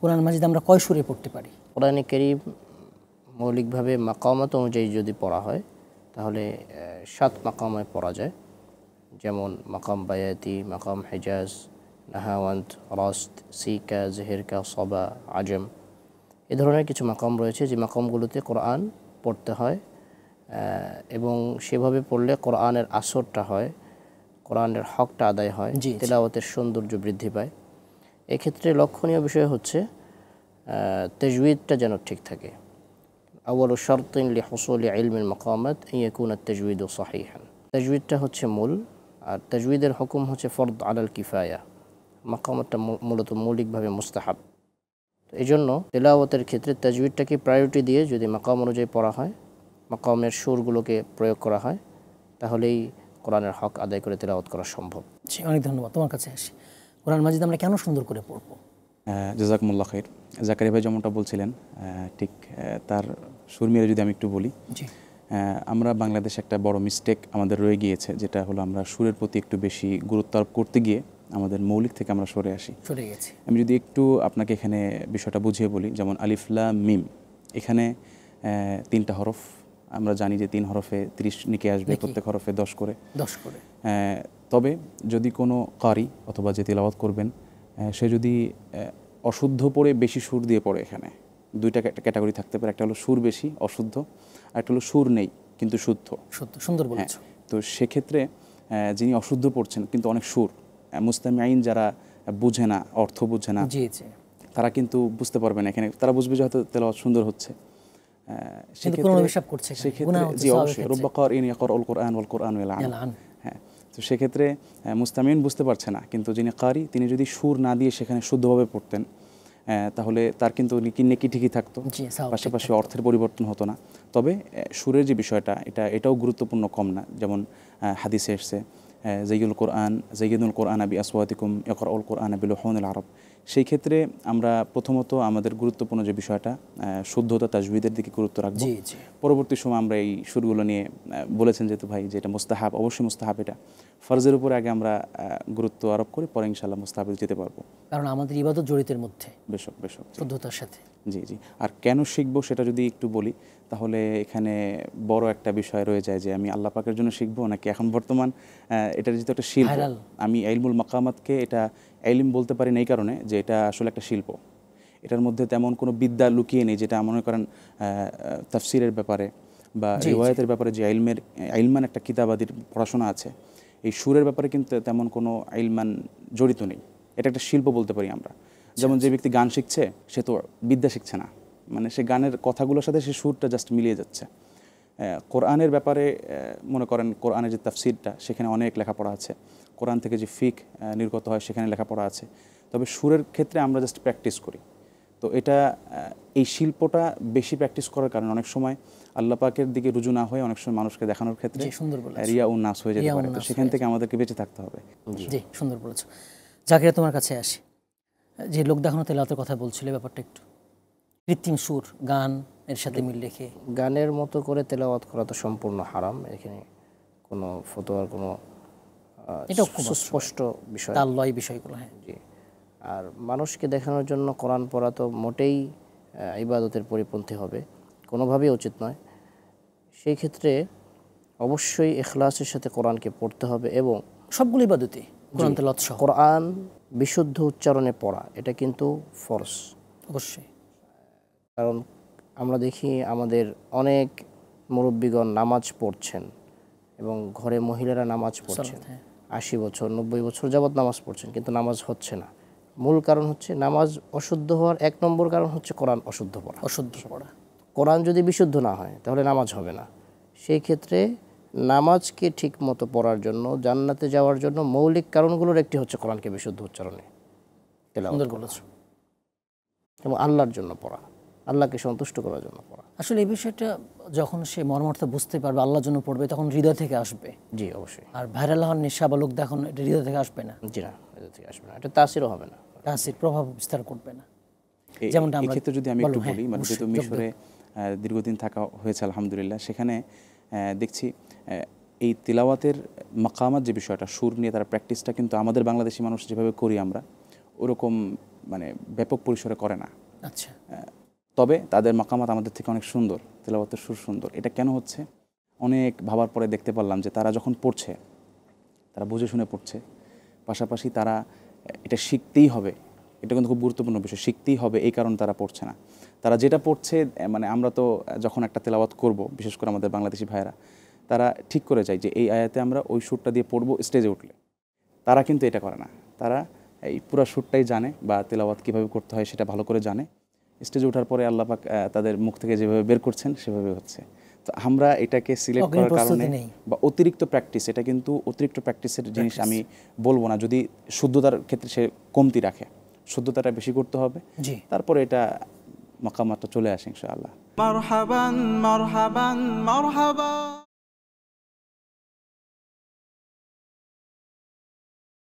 কোরআন মাজিদ আমরা কয় সুরে পড়তে পারি? কোরআনে কারীম মৌলিকভাবে মাকামাত অনুযায়ী যদি পড়া হয় তাহলে 7 মাকামে পড়া যায়। যেমন মাকাম বায়াতি, মাকাম হেজাজ, নাহাওয়ান্ত, রাস্ত, সিকা, জেহেরকা, সবা, আজম, এ ধরনের কিছু মাকাম রয়েছে যে মাকামগুলোতে কোরআন পড়তে হয় এবং সেভাবে পড়লে কোরআনের আসরটা হয়, কোরআনের হকটা আদায় হয়, তেলাওয়াতের সৌন্দর্য বৃদ্ধি পায়। এক্ষেত্রে লক্ষণীয় বিষয় হচ্ছে তাজউইদটা যেন ঠিক থাকে। আউয়ালু শারতিন লিহুসুলি ইলমিল মাকামাত আন ইয়াকুনা তাজউইদু সহিহান। তাজউইদটা হচ্ছে মূল, আর তাজউইদের হুকুম হচ্ছে ফরদ আলাল কিফায়া। মাকামাতটা মূলত মৌলিকভাবে মুস্তাহাব। এই জন্য তেলাওয়াতের ক্ষেত্রে তাজউইদটাকে প্রায়োরিটি দিয়ে যদি মাকাম অনুযায়ী পড়া হয়, মাকামের সুরগুলোকে প্রয়োগ করা হয়, তাহলেই কোরআনের হক আদায় করে তেলাওয়াত করা সম্ভব। অনেক ধন্যবাদ। তোমার কাছে আসি, কোরআন মাজিদ আমরা কেন সুন্দর করে পড়ব? জাযাকুমুল্লাহ খাইর। জাকারিয়া ভাই যেমনটা বলছিলেন ঠিক তার সুর মিলে যদি আমি একটু বলি, আমরা বাংলাদেশে একটা বড় মিস্টেক আমাদের রয়ে গিয়েছে, যেটা হলো আমরা সুরের প্রতি একটু বেশি গুরুত্ব আরোপ করতে গিয়ে আমাদের মৌলিক থেকে আমরা সরে গেছি। আমি যদি একটু আপনাকে এখানে বিষয়টা বুঝিয়ে বলি, যেমন আলিফ লাম মিম, এখানে 3টা হরফ। আমরা জানি যে 3 হরফে 30 নিকে আসবে, প্রত্যেক হরফে 10 করে। তবে যদি কোনো কারি অথবা যে তিলাওয়াত করবেন সে যদি অশুদ্ধ পড়ে বেশি সুর দিয়ে পড়ে, এখানে 2টা ক্যাটাগরি থাকতে পারে। একটা হলো সুর বেশি অশুদ্ধ, আর একটা হলো সুর নেই কিন্তু শুদ্ধ। সুন্দর বলেছো। তো সেক্ষেত্রে যিনি অশুদ্ধ পড়ছেন কিন্তু অনেক সুর, মুস্তামিঈন যারা বুঝে না, অর্থ বুঝে না, তারা কিন্তু বুঝতে পারবে না। এখানে তারা বুঝবে যে হয়তো তেলাওয়াত সুন্দর হচ্ছে, সেক্ষেত্রে জি অবশ্যই রব্বা কারিন ইয়াকরাউল কুরআন ওয়াল কুরআনু ইয়ালআন। হ্যাঁ, তো সেক্ষেত্রে মুস্তামিঈন বুঝতে পারছে না, কিন্তু যিনি কারি তিনি যদি সুর না দিয়ে সেখানে শুদ্ধভাবে পড়তেন তাহলে তার কিন্তু নেকি ঠিকই থাকতো, পাশাপাশি অর্থের পরিবর্তন হতো না। তবে সুরের যে বিষয়টা এটাও গুরুত্বপূর্ণ কম না। যেমন হাদিসে এসেছে যাইয়িনুল কুরআন বি আসওয়াতিকুম ইয়াকরাউল কুরআন বিলুহুনিল আরব। সেই ক্ষেত্রে আমরা প্রথমত আমাদের গুরুত্বপূর্ণ যে বিষয়টা শুদ্ধতা, তাজউইদের দিকে গুরুত্ব রাখবো। পরবর্তী সময় আমরা এই সুরগুলো নিয়ে বলেছেন যেহেতু ভাই যে এটা মুস্তাহাব, অবশ্যই মুস্তাহাব, এটা ফরজের উপরে আগে আমরা গুরুত্ব আরোপ করি, পরে ইনশাআল্লাহ মুস্তাহাবে যেতে পারবো, কারণ আমাদের ইবাদত জড়িতের মধ্যে বেশক শুদ্ধতার সাথে। জি। আর কেন শিখবো সেটা যদি একটু বলি, তাহলে এখানে বড় একটা বিষয় রয়ে যায় যে আমি আল্লাহ পাকের জন্য শিখবো নাকি এখন বর্তমান এটা যেহেতু একটা শিল্প, আমি ইলমুল মাকামাতকে এটা ইলম বলতে পারি না এই কারণে যে এটা আসলে একটা শিল্প। এটার মধ্যে তেমন কোনো বিদ্যা লুকিয়ে নেই, যেটা মনে করেন তাফসিরের ব্যাপারে বা রিওয়ায়াতের ব্যাপারে যে ইলমান একটা কিতাবাদির পড়াশোনা আছে, এই সুরের ব্যাপারে কিন্তু তেমন কোনো ইলমান জড়িত নেই। এটা একটা শিল্প বলতে পারি আমরা। যেমন যে ব্যক্তি গান শিখছে সে তো বিদ্যা শিখছে না, মানে সে গানের কথাগুলোর সাথে সে সুরটা জাস্ট মিলিয়ে যাচ্ছে। কোরআনের ব্যাপারে মনে করেন কোরআনের যে তাফসিরটা সেখানে অনেক লেখাপড়া আছে, কোরআন থেকে যে ফিক নির্গত হয় সেখানে লেখাপড়া আছে। তবে সুরের ক্ষেত্রে আমরা জাস্ট প্র্যাকটিস করি। তো এটা এই শিল্পটা বেশি প্র্যাকটিস করার কারণে অনেক সময় আল্লাহ পাকের দিকে রুজু না হয়ে অনেক সময় মানুষকে দেখানোর ক্ষেত্রে রিয়া ও নাস হয়ে যেতে পারে। তো সেখান থেকে আমাদেরকে বেঁচে থাকতে হবে। জি, সুন্দর বলেছো। জাকিরা, তোমার কাছে আসি, যে লোক দেখানো তেলাওয়াতের কথা বলছিলে, ব্যাপারটা একটু কৃত্রিম সুর গান এর সাথে মিল রেখে গানের মতো করে তেলাওয়াত করা তো সম্পূর্ণ হারাম। এখানে কোনো ফতোয়ার কোনো এটা খুব স্পষ্ট বিষয়, তাল লয় বিষয়গুলো। হ্যাঁ জি। আর মানুষকে দেখানোর জন্য কোরআন পড়া তো মোটেই ইবাদতের পরিপন্থী হবে, কোনোভাবেই উচিত নয়। সেই ক্ষেত্রে অবশ্যই ইখলাসের সাথে কোরআনকে পড়তে হবে এবং সবগুলো ইবাদতই কোরআন তেলাওয়াত সহ কোরআন বিশুদ্ধ উচ্চারণে পড়া এটা কিন্তু ফরজ অবশ্যই। কারণ আমরা দেখি আমাদের অনেক মুরব্বীগণ নামাজ পড়ছেন এবং ঘরে মহিলারা নামাজ পড়ছেন, 80 বছর 90 বছর যাবৎ নামাজ পড়ছেন, কিন্তু নামাজ হচ্ছে না। মূল কারণ হচ্ছে নামাজ অশুদ্ধ হওয়ার 1 নম্বর কারণ হচ্ছে কোরআন অশুদ্ধ পড়া। কোরআন যদি বিশুদ্ধ না হয় তাহলে নামাজ হবে না। সেই ক্ষেত্রে নামাজকে ঠিক মতো পড়ার জন্য, জান্নাতে যাওয়ার জন্য মৌলিক কারণগুলোর একটি হচ্ছে কোরআনকে বিশুদ্ধ উচ্চারণে তেলাওয়াত করা এবং আল্লাহর জন্য পড়া, আল্লাহকে সন্তুষ্ট করার জন্য পড়া। আসলে এই বিষয়টা যখন সে মর্মার্থ বুঝতে পারবে, আল্লাহর জন্য পড়বে, তখন হৃদয় থেকে আসবে। জি অবশ্যই। আর ভাইরাল হওয়ার নেশা বা লোক দেখানো এটা হৃদয় থেকে আসবে না। জি না, হৃদয় থেকে আসবে না, এটা তাসিরও হবে না, তাসির প্রভাব বিস্তার করবে না। যেমনটা আমরা ক্ষেত্রে যদি আমি একটু বলি, মানে যেহেতু মিশরে দীর্ঘদিন থাকা হয়েছে আলহামদুলিল্লাহ, সেখানে দেখছি এই তিলাওয়াতের মাকামাত যে বিষয়টা, সুর নিয়ে তার প্র্যাকটিসটা কিন্তু আমাদের বাংলাদেশি মানুষ যেভাবে করি আমরা ওরকম মানে ব্যাপক পরিসরে করে না। আচ্ছা, তবে তাদের মাকামাত আমাদের থেকে অনেক সুন্দর, তেলাওয়াতের সুর সুন্দর। এটা কেন হচ্ছে? অনেক ভাবার পরে দেখতে পারলাম যে তারা যখন পড়ছে, তারা বুঝে শুনে পড়ছে, পাশাপাশি তারা এটা শিখতেই হবে, এটা কিন্তু খুব গুরুত্বপূর্ণ বিষয়, শিখতেই হবে এই কারণে তারা পড়ছে না। তারা যেটা পড়ছে, মানে আমরা তো যখন একটা তেলাওয়াত করব, বিশেষ করে আমাদের বাংলাদেশি ভাইয়েরা, তারা ঠিক করে যায় যে এই আয়াতে আমরা ওই সুরটা দিয়ে পড়বো স্টেজে উঠলে। তারা কিন্তু এটা করে না, তারা এই পুরো সুরটাই জানে বা তেলাওয়াত কীভাবে করতে হয় সেটা ভালো করে জানে। স্টেজে ওঠার পরে আল্লাহ পাক তাদের মুখ থেকে যেভাবে বের করছেন সেভাবে হচ্ছে। তো আমরা এটাকে সিলেক্ট করার কারণে বা অতিরিক্ত প্র্যাকটিস, এটা কিন্তু অতিরিক্ত প্র্যাকটিসের জিনিস আমি বলবো না, যদি শুদ্ধতার ক্ষেত্রে সে কমতি রাখে, শুদ্ধতাটা বেশি করতে হবে, তারপরে এটা মাকামাতটা চলে আসে ইনশাআল্লাহ। মারহাবান মারহাবান মারহাবা।